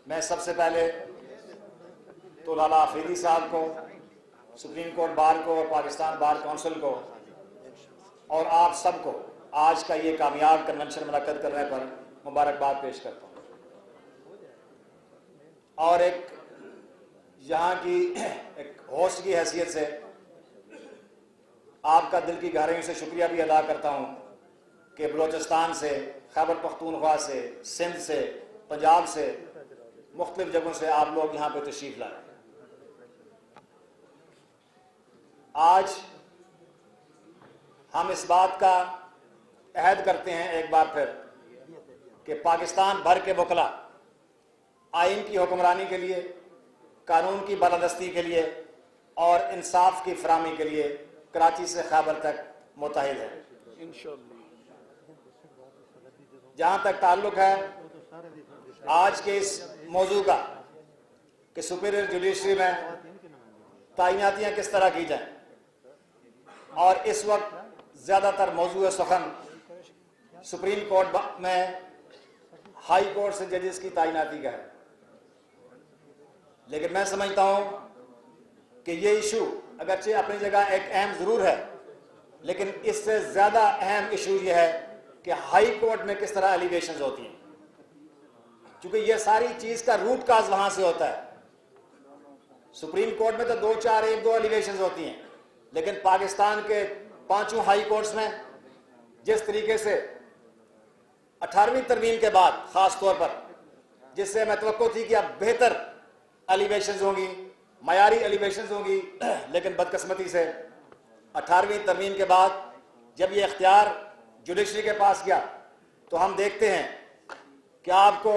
میں سب سے پہلے تو لالا آفریدی صاحب کو، سپریم کورٹ بار کو اور پاکستان بار کونسل کو اور آپ سب کو آج کا یہ کامیاب کنونشن منعقد کرنے پر مبارکباد پیش کرتا ہوں، اور ایک یہاں کی ایک ہوسٹ کی حیثیت سے آپ کا دل کی گہرائیوں سے شکریہ بھی ادا کرتا ہوں کہ بلوچستان سے، خیبر پختونخوا سے، سندھ سے، پنجاب سے، مختلف جگہوں سے آپ لوگ یہاں پہ تشریف لائے۔ آج ہم اس بات کا عہد کرتے ہیں ایک بار پھر کہ پاکستان بھر کے وکلا آئین کی حکمرانی کے لیے، قانون کی بالادستی کے لیے اور انصاف کی فراہمی کے لیے کراچی سے خیبر تک متحد ہے۔ جہاں تک تعلق ہے آج کے اس موضوع کا کہ سپیریئر جوڈیشری میں تعیناتیاں کس طرح کی جائیں، اور اس وقت زیادہ تر موضوع سخن سپریم کورٹ میں ہائی کورٹ سے ججز کی تعیناتی کا ہے، لیکن میں سمجھتا ہوں کہ یہ ایشو اگرچہ اپنی جگہ ایک اہم ضرور ہے، لیکن اس سے زیادہ اہم ایشو یہ ہے کہ ہائی کورٹ میں کس طرح ایلیگیشنز ہوتی ہیں، کیونکہ یہ ساری چیز کا روٹ کاز وہاں سے ہوتا ہے۔ سپریم کورٹ میں تو دو چار ایک دو ایلیگیشنز ہوتی ہیں، لیکن پاکستان کے 5 ہائی کورٹس میں جس طریقے سے 18ویں ترمیم کے بعد خاص طور پر، جس سے میں توقع تھی کہ اب بہتر ایلیگیشنز ہوں گی، معیاری ایلیگیشنز ہوں گی، لیکن بدقسمتی سے 18ویں ترمیم کے بعد جب یہ اختیار جوڈیشری کے پاس گیا تو ہم دیکھتے ہیں کہ آپ کو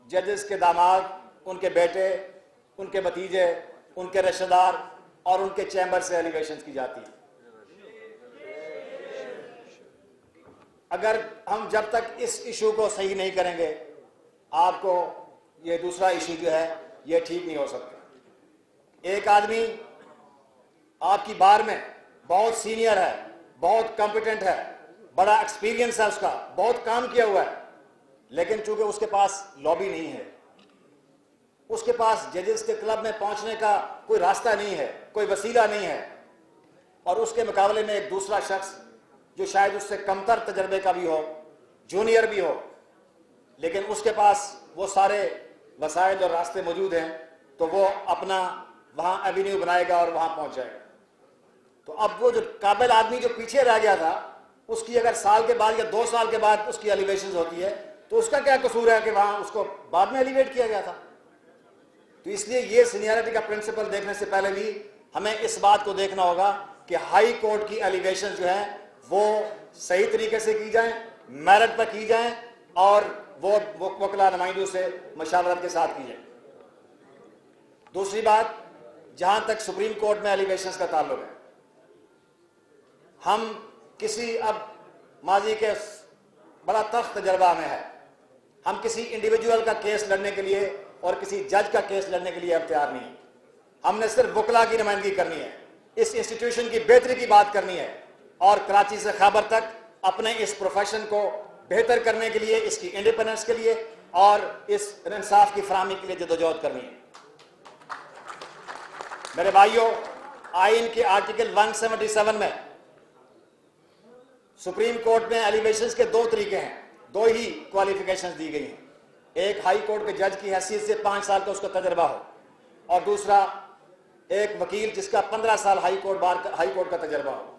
ججز کے داماد، ان کے بیٹے، ان کے بھتیجے، ان کے رشتہ دار اور ان کے چیمبر سے ایلیگیشنز کی جاتی ہیں۔ اگر ہم جب تک اس ایشو کو صحیح نہیں کریں گے، آپ کو یہ دوسرا ایشو جو ہے یہ ٹھیک نہیں ہو سکتا۔ ایک آدمی آپ کی بار میں بہت سینئر ہے، بہت کمپیٹنٹ ہے، بڑا ایکسپیرینس ہے، اس کا بہت کام کیا ہوا ہے، لیکن چونکہ اس کے پاس لابی نہیں ہے، اس کے پاس ججز کے کلب میں پہنچنے کا کوئی راستہ نہیں ہے، کوئی وسیلہ نہیں ہے، اور اس کے مقابلے میں ایک دوسرا شخص جو شاید اس سے کمتر تجربے کا بھی ہو، جونیئر بھی ہو، لیکن اس کے پاس وہ سارے وسائل اور راستے موجود ہیں، تو وہ اپنا وہاں ایوینیو بنائے گا اور وہاں پہنچ جائے گا۔ تو اب وہ جو قابل آدمی جو پیچھے رہ گیا تھا، اس کی اگر سال کے بعد یا 2 سال کے بعد اس کی ایلیویشنز ہوتی ہے تو اس کا کیا قصور ہے کہ وہاں اس کو بعد میں ایلیویٹ کیا گیا تھا؟ تو اس لیے یہ سینیئرٹی کا پرنسپل دیکھنے سے پہلے بھی ہمیں اس بات کو دیکھنا ہوگا کہ ہائی کورٹ کی ایلیویشن جو ہیں وہ صحیح طریقے سے کی جائیں، میرٹ پر کی جائیں، اور وہ وکلا نمائندوں سے مشاورت کے ساتھ کی جائیں۔ دوسری بات، جہاں تک سپریم کورٹ میں ایلیگیشنز کا تعلق ہے، ہم کسی اب ماضی کے بڑا تلخ تجربہ میں ہے، ہم کسی انڈیویجول کا کیس لڑنے کے لیے اور کسی جج کا کیس لڑنے کے لیے اب تیار نہیں ہیں۔ ہم نے صرف وکلا کی نمائندگی کرنی ہے، اس انسٹیٹیوشن کی بہتری کی بات کرنی ہے، اور کراچی سے خیبر تک اپنے اس پروفیشن کو بہتر کرنے کے لیے، اس کی انڈیپینڈنس کے لیے اور اس انصاف کی فراہمی کے لیے جدوجہد کرنی ہے۔ میرے بھائیوں، آئین کے آرٹیکل 177 میں سپریم کورٹ میں ایلیویشنز کے 2 طریقے ہیں، 2 ہی کوالیفیکیشنز دی گئی ہیں۔ ایک ہائی کورٹ کے جج کی حیثیت سے 5 سال کا اس کا تجربہ ہو، اور دوسرا ایک وکیل جس کا 15 سال ہائی کورٹ کا تجربہ ہو۔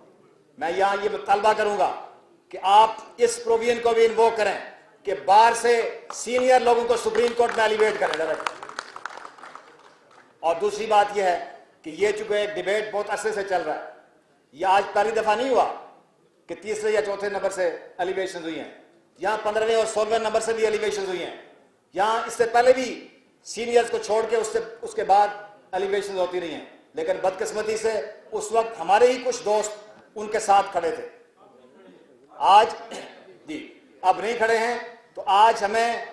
میں یہاں یہ مطالبہ کروں گا کہ آپ اس پروویژن کو بھی انووک کریں کہ بار سے سینئر لوگوں کو سپریم کورٹ میں ایلیویٹ کریں ڈائریکٹ۔ اور دوسری بات یہ ہے کہ یہ چونکہ ایک ڈیبیٹ بہت عرصے سے چل رہا ہے، یہ آج پہلی دفعہ نہیں ہوا کہ تیسرے یا چوتھے نمبر سے ایلیویشنز ہوئی ہیں، یہاں 15ویں اور 16ویں نمبر سے بھی ایلیویشنز ہوئی ہیں، یہاں اس سے پہلے بھی سینئرز کو چھوڑ کے اس کے بعد ایلیویشنز ہوتی رہی ہیں، لیکن بدقسمتی سے اس وقت ہمارے ہی کچھ دوست ان کے ساتھ کھڑے تھے۔ آج اب نہیں کھڑے ہیں، تو آج ہمیں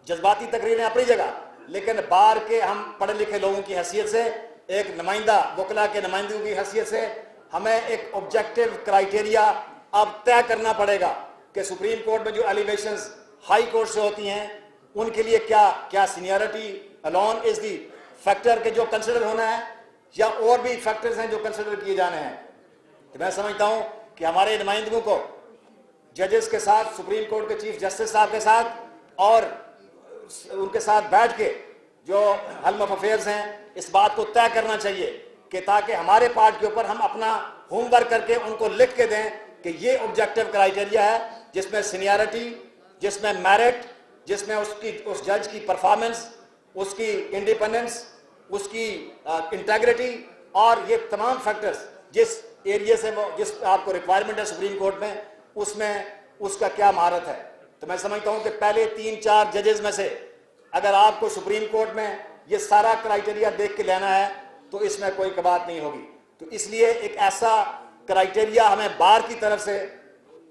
جذباتی تقریریں اپنی جگہ، لیکن بار کے ہم پڑھے لکھے لوگوں کی حیثیت سے، ایک نمائندہ وکلا کے نمائندوں کی حیثیت سے ہمیں ایک آبجیکٹو کرائیٹیریا اب طے کرنا پڑے گا کہ سپریم کورٹ میں جو ایلیویشنز ہائی کورٹ سے ہوتی ہیں ان کے لیے کیا seniority alone is the factor کے جو کنسیڈر ہونا ہے یا اور بھی فیکٹرز ہیں جو کنسیڈر کیے جانے ہیں؟ تو میں سمجھتا ہوں کہ ہمارے نمائندگوں کو ججز کے ساتھ، سپریم کورٹ کے چیف جسٹس صاحب کے ساتھ اور ان کے ساتھ بیٹھ کے جو حلم آف افیئرز ہیں اس بات کو طے کرنا چاہیے کہ تاکہ ہمارے پارٹ کے اوپر ہم اپنا ہوم ورک کر کے ان کو لکھ کے دیں کہ یہ آبجیکٹو کرائیٹیریا ہے جس میں سینیارٹی، جس میں میرٹ، جس میں اس جج کی پرفارمنس، اس کی انڈیپینڈنس، اس کی انٹیگریٹی اور یہ تمام فیکٹرز جس ایریا سے جس آپ کو ریکوائرمنٹ ہے سپریم کورٹ میں اس کا کیا مہارت ہے۔ تو میں سمجھتا ہوں کہ پہلے 3-4 ججز میں سے اگر آپ کو سپریم کورٹ میں یہ سارا کرائیٹیریا دیکھ کے لینا ہے تو اس میں کوئی بات نہیں ہوگی۔ تو اس لیے ایک ایسا کرائیٹیریا ہمیں بار کی طرف سے،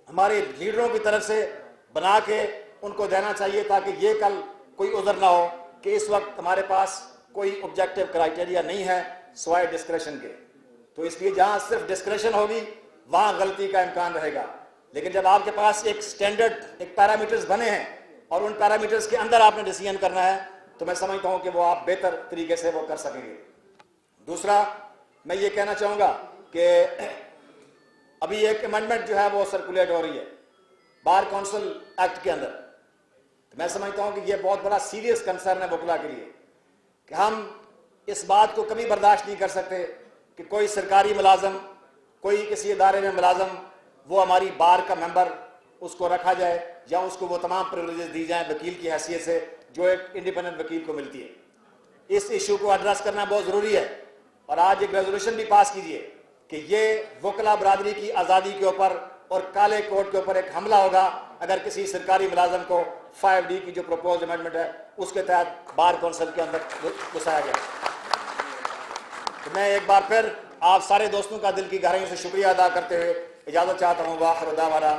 ہمارے لیڈروں کی طرف سے بنا کے ان کو دینا چاہیے تاکہ یہ کل کوئی عذر نہ ہو کہ اس وقت ہمارے پاس کوئی آبجیکٹو کرائیٹیریا نہیں ہے سوائے ڈسکریشن کے۔ تو اس لیے جہاں صرف ڈسکریشن ہوگی وہاں غلطی کا امکان رہے گا، لیکن جب آپ کے پاس ایک سٹینڈرڈ، ایک پیرامیٹرز بنے ہیں اور ان پیرامیٹرز کے اندر آپ نے ڈیسیژن کرنا ہے تو میں سمجھتا ہوں کہ وہ آپ بہتر طریقے سے وہ کر سکیں گے۔ دوسرا میں یہ کہنا چاہوں گا کہ ابھی ایک امینڈمنٹ جو ہے وہ سرکولیٹ ہو رہی ہے بار کونسل ایکٹ کے اندر۔ میں سمجھتا ہوں کہ یہ بہت بڑا سیریس کنسرن ہے وکلا کے لیے کہ ہم اس بات کو کبھی برداشت نہیں کر سکتے کہ کوئی سرکاری ملازم، کوئی کسی ادارے میں ملازم، وہ ہماری بار کا ممبر اس کو رکھا جائے یا اس کو وہ تمام پریولیجز دی جائیں وکیل کی حیثیت سے جو ایک انڈیپینڈنٹ وکیل کو ملتی ہے۔ اس ایشو کو ایڈریس کرنا بہت ضروری ہے اور آج ایک ریزولوشن بھی پاس کیجیے کہ یہ وکلا برادری کی آزادی کے اوپر اور کالے کوٹ کے اوپر ایک حملہ ہوگا اگر کسی سرکاری ملازم کو 5D کی جو پروپوز امینڈمنٹ ہے اس کے تحت بار کونسل کے اندر گھسایا گیا۔ تو میں ایک بار پھر آپ سارے دوستوں کا دل کی گہرائیوں سے شکریہ ادا کرتے ہوئے اجازت چاہتا ہوں۔ وآخر دعوانا